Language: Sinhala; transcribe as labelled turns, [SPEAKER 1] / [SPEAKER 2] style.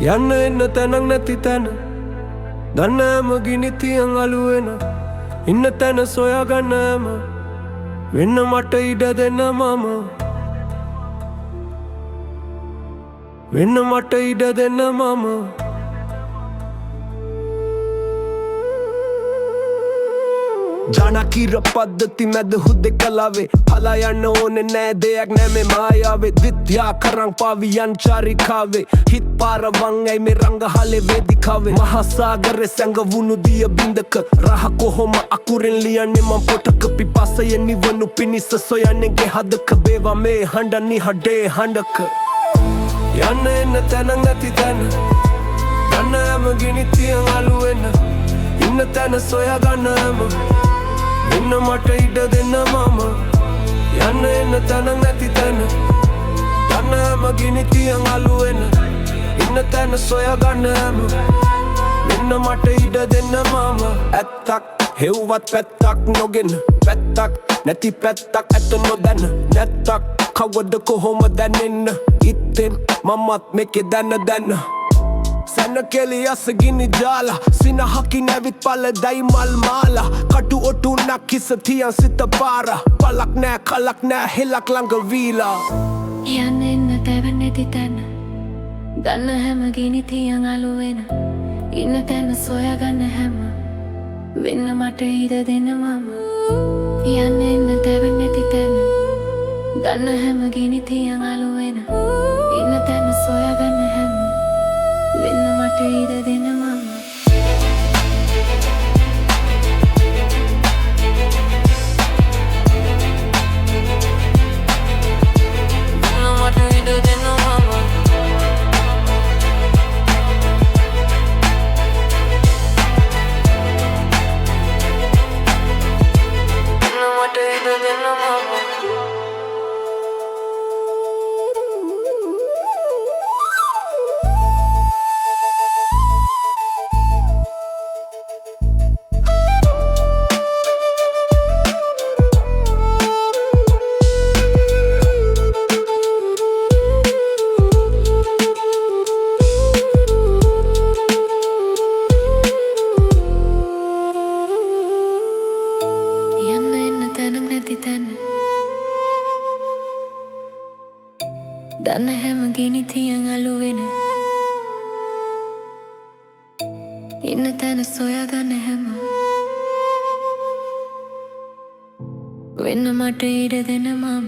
[SPEAKER 1] යන්න එන්න තැනක් නැති තැන දන්න හැම ගිනි තියන් අලු වෙන ඉන්න තැන සොයාගන්න හැම වෙන්න මට ඉඩ දෙන්න මම වෙන්න මට ඉඩ දෙන්න මම ජනකිර පද්ධති මැද හුදෙකලාවේ පලා යන්න ඕනෙ නෑ දෙයක් නෑ මේ මායාවේ විද්‍යා කරන් පාවියන් චාරිකාවේ හිත් පාරවන් ඇයි මේ රංගහලේ වේදිකාවේ මහසාගරේ සැඟවුණු දිය බින්දක රහ කොහොම අකුරෙන් ලියන්නේ මම පොටක පිපාසය නිවනු පිණිස සොයන්නේගේ හදක බේවා මේ හඬ නිහඬේ හඬක යන්න එන්න තැනක් නැති තැන දන්න හැම ගිනි තියන් අලු වෙන ඉන්න තැන සොයාගන්න හැම වෙන්න මට ඉඩ දෙන්න මම යන්න එන්න තැනක් නැති තැන දන්න හැම ගිනි තියන් අලු වෙන ඉන්න තැන සොයාගන්න හැම වෙන්න මට ඉඩ දෙන්න මම ඇත්තක් හෙව්වත් පැත්තක් නොගෙන පැත්තක් නැති පැත්තක් ඇත නොදැන නැත්තක් කවද කොහොම දැනෙන්න ඉත්තෙන් මමත් මේකේ දැන්න සැන කෙලි අස ගිනි ජාලා සිනහකි නැවිත් පල දයි මල් මාලා කටු ඔටුනක් හිස තියන් සිත පාර පලක් නෑ කලක් නෑ හෙලක් ළඟ වීලා
[SPEAKER 2] යන්න එන්න තැව නැති තැන දන්න හැම ගිනි තියන් අලු වෙන ඉන්න තැන සොයාගන්න හැම වෙන්න මට ඉඩ දෙන්න මම යන්න එන්න තැව නැති තැන දන්න හැම ගිනි තියන් අලු වෙන ඉන්න තැන සොයාගන්න හැම වෙන්න මට ඉඩ දෙන්න මම දන්න හැම ගිනි තියන් අලු වෙන ඉන්න තැන සොයාගන්න හැම වෙන්න මට ඉඩ දෙන්න මම